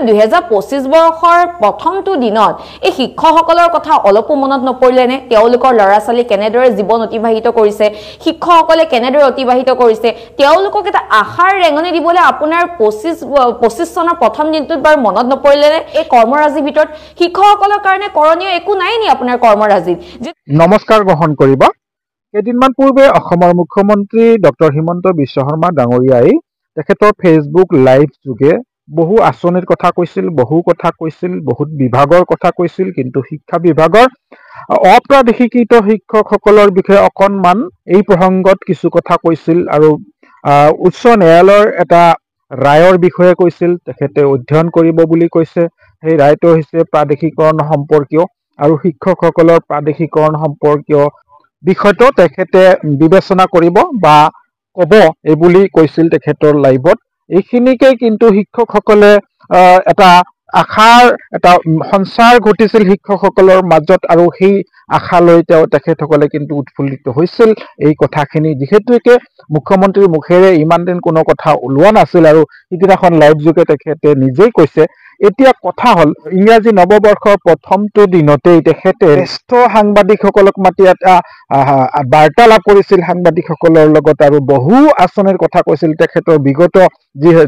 2025 বৰ্ষৰ প্ৰথমটো দিনত এই শিক্ষকসকলৰ কথা অলপো মনত নপৰিলেনে তেওঁলোকৰ ল'ৰা ছোৱালী কেনেদৰে জীৱন অতিবাহিত কৰিছে শিক্ষকসকলে কেনেদৰে অতিবাহিত কৰিছে তেওঁলোকক এটা আশাৰ ৰেঙনি দিবলৈ আপোনাৰ 25 চনৰ প্ৰথম দিনটোত বাৰু মনত নপৰিলেনে এই কৰ্মৰাজিৰ ভিতৰত শিক্ষকসকলৰ কাৰণে কৰণীয় একো নাই নি আপোনাৰ কৰ্মৰাজিত নমস্কাৰ গ্ৰহণ কৰিব কেইদিনমান পূৰ্বে অসমৰ মুখ্যমন্ত্ৰী ডক্টৰ হিমন্ত বিশ্ব শৰ্মা ডাঙৰীয়াই তেখেতৰ ফেচবুক লাইভ যোগে বহু আঁচনিৰ কথা কৈছিল বহুত বিভাগৰ কথা কৈছিল কিন্তু শিক্ষা বিভাগৰ অপ্ৰাদেশিকৃত শিক্ষকসকলৰ বিষয়ে অকণমান এই প্ৰসংগত কিছু কথা কৈছিল আৰু উচ্চ ন্যায়ালয়ৰ এটা ৰায়ৰ বিষয়ে কৈছিল তেখেতে অধ্যয়ন কৰিব বুলি কৈছে সেই ৰায়টো হৈছে প্ৰাদেশিকৰণ সম্পৰ্কীয় আৰু শিক্ষকসকলৰ প্ৰাদেশিকৰণ সম্পৰ্কীয় বিষয়টো তেখেতে বিবেচনা কৰিব বা ক'ব এই বুলি কৈছিল তেখেতৰ লাইভত এইখিনিকে কিন্তু শিক্ষকসকলে এটা আশাৰ এটা সঞ্চাৰ ঘটিছিল শিক্ষকসকলৰ মাজত আৰু সেই আশালৈ তেখেতসকলে কিন্তু উৎফুল্লিত হৈছিল এই কথাখিনি যিহেতুকে মুখ্যমন্ত্ৰীৰ মুখেৰে ইমান দিন কোনো কথা ওলোৱা নাছিল আৰু সিদিনাখন লাইভ যোগে তেখেতে নিজেই কৈছে এতিয়া কথা হল ইংৰাজী নৱবৰ্ষৰ প্ৰথমটো দিনতেই তেখেতে জ্যেষ্ঠ সাংবাদিকসকলক মাতি এটা বাৰ্তালাপ কৰিছিল সাংবাদিকসকলৰ লগত আৰু বহু আঁচনিৰ কথা কৈছিল তেখেতৰ বিগত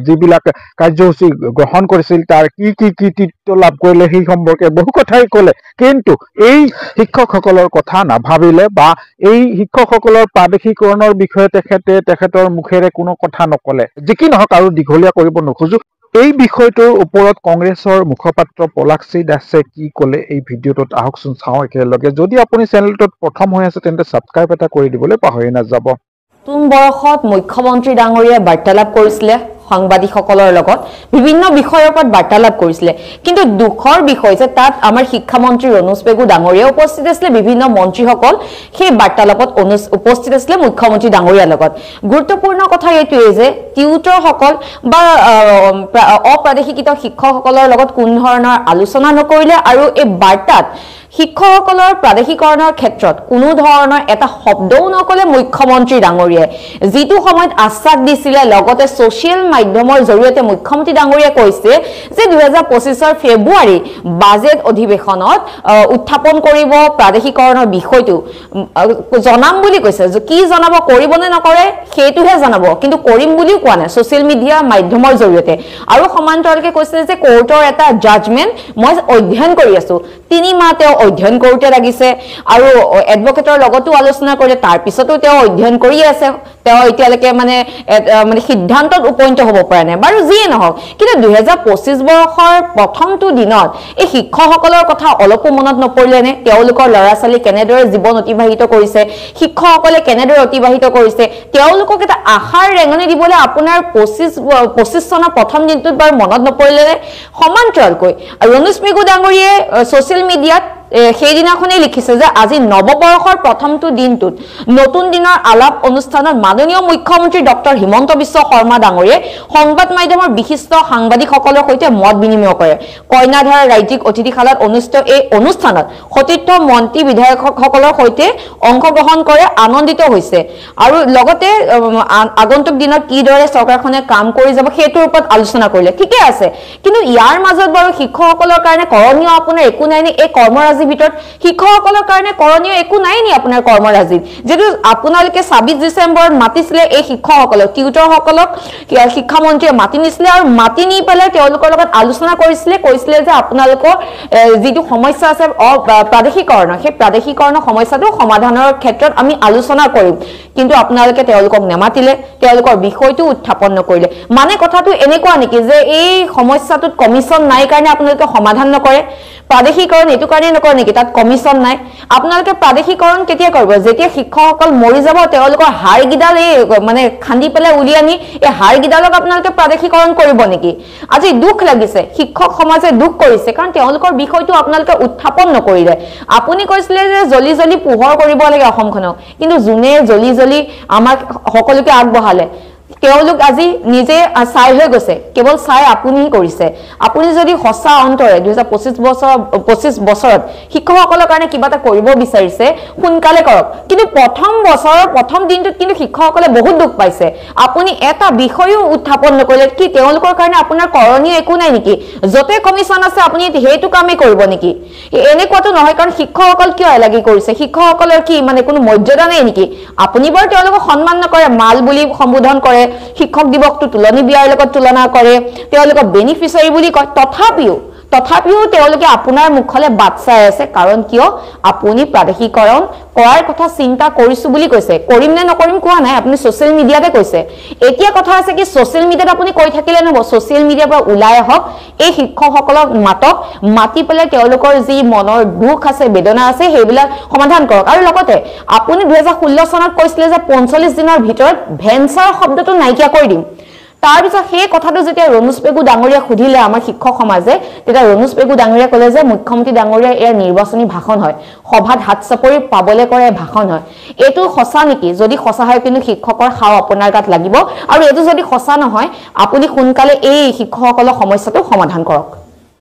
যিবিলাক কাৰ্যসূচী গ্ৰহণ কৰিছিল তাৰ কি কৃতিত্ব লাভ কৰিলে সেই সম্পৰ্কে বহু কথাই ক'লে কিন্তু এই শিক্ষকসকলৰ কথা নাভাবিলে বা এই শিক্ষকসকলৰ প্ৰাদেশিকৰণৰ বিষয়ে তেখেতৰ মুখেৰে কোনো কথা নকলে যি কি নহওক আৰু দীঘলীয়া কৰিব নোখোজো এই বিষয়টোৰ ওপৰত কংগ্ৰেছৰ মুখপাত্ৰ পলাশী দাসে কি ক'লে এই ভিডিঅ'টোত আহকচোন চাওঁ একেলগে যদি আপুনি চেনেলটোত প্ৰথম হৈ আছে তেন্তে সাবস্ক্ৰাইব এটা কৰি দিবলৈ পাহৰি নাযাব নতুন বৰ্ষত মুখ্যমন্ত্ৰী ডাঙৰীয়াই বাৰ্তালাপ কৰিছিলে সাংবাদিকসকলৰ লগত বিভিন্ন বিষয়ৰ ওপৰত বাৰ্তালাপ কৰিছিলে কিন্তু দুখৰ বিষয় যে তাত আমাৰ শিক্ষামন্ত্ৰী ৰণোজ পেগু ডাঙৰীয়া উপস্থিত আছিল বিভিন্ন মন্ত্ৰীসকল সেই বাৰ্তালাপত উপস্থিত আছিল মুখ্যমন্ত্ৰী ডাঙৰীয়াৰ লগত গুৰুত্বপূৰ্ণ কথা এইটোৱে যে টিউটৰসকল বা অপ্ৰাদেশিকৃত শিক্ষকসকলৰ লগত কোন ধৰণৰ আলোচনা নকৰিলে আৰু এই বাৰ্তাত শিক্ষকসকলৰ প্ৰাদেশিকৰণৰ ক্ষেত্ৰত কোনো ধৰণৰ এটা শব্দও নকলে মুখ্যমন্ত্ৰী ডাঙৰীয়াই যিটো সময়ত আশ্বাস দিছিলে লগতে সোশ্যাল মাধ্যমৰ জৰিয়তে মুখ্যমন্ত্ৰী ডাঙৰীয়াই কৈছে যে 2025 ফেব্ৰুৱাৰী বাজেট অধিৱেশনত উত্থাপন কৰিব প্ৰাদেশিকৰণৰ বিষয়টো জনাম বুলি কৈছে যে কি জনাব কৰিবনে নকৰে সেইটোহে জনাব কিন্তু কৰিম বুলিও কোৱা নাই সোশ্যাল মিডিয়া মাধ্যমৰ জৰিয়তে আৰু সমান্তৰালকে কৈছে যে কোৰ্টৰ এটা জাজমেন্ট মই অধ্যয়ন কৰি আছো 3 মাহ তেওঁ অধ্যয়ন কৰোতে লাগিছে আৰু এডভোকেটৰ লগতো আলোচনা কৰিলে তাৰ পিছতো তেওঁ অধ্যয়ন কৰি আছে তেওঁ এতিয়ালৈকে মানে সিদ্ধান্তত উপনীত হ'ব পৰা নাই বাৰু যিয়ে নহওক কিন্তু 2025 বৰ্ষৰ প্ৰথমটো দিনত এই শিক্ষকসকলৰ কথা অলপো মনত নপৰিলেনে তেওঁলোকৰ ল'ৰা ছোৱালী কেনেদৰে জীৱন অতিবাহিত কৰিছে শিক্ষকসকলে কেনেদৰে অতিবাহিত কৰিছে তেওঁলোকক এটা আশাৰ ৰেঙনি দিবলৈ আপোনাৰ 25 চনৰ প্ৰথম দিনটোত বাৰু মনত নপৰিলেনে সমান্তৰালকৈ ৰণোজ পেগু ডাঙৰীয়াই সোশ্যাল মিডিয়াত সেইদিনাখনেই লিখিছে যে আজি নৱবৰ্ষৰ প্ৰথমটো দিনটোত নতুন দিনৰ আলাপ অনুষ্ঠানত মাননীয় মুখ্যমন্ত্ৰী ডক্টৰ হিমন্ত বিশ্ব শৰ্মা ডাঙৰীয়াই সংবাদ মাধ্যমৰ বিশিষ্ট সাংবাদিকসকলৰ সৈতে মত বিনিময় কৰে কইনাধাৰা ৰাজ্যিক অতিথিশালাত অনুষ্ঠিত এই অনুষ্ঠানত সতীৰ্থ মন্ত্ৰী বিধায়কসকলৰ সৈতে অংশগ্ৰহণ কৰে আনন্দিত হৈছে আৰু লগতে আগন্তুক দিনত কিদৰে চৰকাৰখনে কাম কৰি যাব সেইটোৰ ওপৰত আলোচনা কৰিলে ঠিকে আছে কিন্তু ইয়াৰ মাজত বাৰু শিক্ষকসকলৰ কাৰণে কৰণীয় আপোনাৰ একো নাই নি এই কৰ্মৰাজি ভিতৰত শিক্ষকসকলৰ কাৰণে কৰণীয় একো নাই নি আপোনাৰ কৰ্মৰাজিত যেটো আপোনালোকে 26 ডিসেম্বৰত মাতিছিলে এই শিক্ষকসকলক টিউটৰসকলক শিক্ষামন্ত্ৰীয়ে মাতি নিছিলে আৰু মাতি নি পেলাই তেওঁলোকৰ লগত আলোচনা কৈছিলে যে আপোনালোকৰ যিটো সমস্যা আছে প্ৰাদেশিকৰণ সেই প্ৰাদেশিকৰণৰ সমস্যাটো সমাধানৰ ক্ষেত্ৰত আমি আলোচনা কৰিম কিন্তু আপোনালোকে তেওঁলোকক নেমাতিলে তেওঁলোকৰ বিষয়টো উত্থাপন নকৰিলে মানে কথাটো এনেকুৱা নেকি যে এই সমস্যাটোত কমিশন নাই কাৰণে আপোনালোকে সমাধান নকৰে প্ৰাদেশিকৰণ এটো কাৰণে নকৰে নেকি তাত কমিশন নাই আপোনালোকে প্ৰাদেশিকৰণ কেতিয়া কৰিব যেতিয়া শিক্ষকসকল মৰি যাব তেওঁলোকৰ হাড় গিডাল মানে খান্দি পেলাই উলিয়ানি এই হাড় গিডালক আপোনালোকে প্ৰাদেশিকৰণ কৰিব নেকি আজি দুখ লাগিছে শিক্ষক সমাজে দুখ কৰিছে কাৰণ তেওঁলোকৰ বিষয়টো আপোনালোকে উত্থাপন নকৰিলে আপুনি কৈছিলে যে জলি জলি পোহৰ কৰিব লাগে অসমখনক কিন্তু জুনে জলি জলি আমাক সকলোকে আগবঢ়ালে তেওঁলোক আজি নিজে চাই হৈ গৈছে কেৱল চাই আপুনি কৰিছে আপুনি যদি হসা অন্তৰে 2025 বছৰত শিক্ষকসকলৰ কাৰণে কিবা এটা কৰিব বিচাৰিছে সোনকালে কৰক কিন্তু প্ৰথম বছৰৰ প্ৰথম দিনটোত কিন্তু শিক্ষকসকলে বহুত দুখ পাইছে আপুনি এটা বিষয়ও উত্থাপন নকৰিলে কি তেওঁলোকৰ কাৰণে আপোনাৰ কৰণীয় একো নাই নেকি যতে কমিছন আছে আপুনি হেতু কামে কৰিব নেকি এনেকুৱাটো নহয় কাৰণ শিক্ষকসকল কিয় এলাগি কৰিছে শিক্ষকসকলৰ কি মানে কোনো মৰ্যাদা নাই নেকি আপুনি বাৰু তেওঁলোকক সন্মান নকৰে মাল বুলি সম্বোধন কৰে শিক্ষক দিৱসটো তুলনি বিয়াৰ লগত তুলনা কৰে তেওঁলোকক বেনিফিচিয়াৰী বুলি কয় তথাপিও তেওঁলোকে আপোনাৰ মুখলে বাট চাই আছে কাৰণ কিয় আপুনি প্ৰাদেশিকৰণ কৰাৰ কথা চিন্তা কৰিছো বুলি কৈছে কৰিম নে নকৰিম কোৱা নাই আপুনি সোশ্যাল মিডিয়াতে কৈছে এতিয়া কথা আছে কি সোশ্যাল মিডিয়াত আপুনি কৈ থাকিলে নহব সোশ্যাল মিডিয়াৰ পৰা ওলাই আহক এই শিক্ষকসকলক মাতি পেলাই তেওঁলোকৰ যি মনৰ দুখ আছে বেদনা আছে সেইবিলাক সমাধান কৰক আৰু লগতে আপুনি 2016 চনত কৈছিলে যে 45 দিনৰ ভিতৰত ভেঞ্চাৰ শব্দটো নাইকিয়া কৰি দিম তাৰ পিছত সেই কথাটো যেতিয়া ৰনোজ পেগু ডাঙৰীয়া খুদিলে আমাৰ শিক্ষক সমাজে তেতিয়া ৰনোজ পেগু ডাঙৰীয়া কলে যে মুখ্যমন্ত্ৰী ডাঙৰীয়া এৰ নিৰ্বাচনী ভাষণ হয় সভাত হাত চাপৰি পাবলে কৰে ভাষণ হয় এটো সঁচা নেকি যদি সঁচা হয় কিন্তু শিক্ষকৰ খাও আপোনাৰ গাত লাগিব আৰু এটো যদি সঁচা নহয় আপুনি সোনকালে এই শিক্ষকসকলৰ সমস্যাটো সমাধান কৰক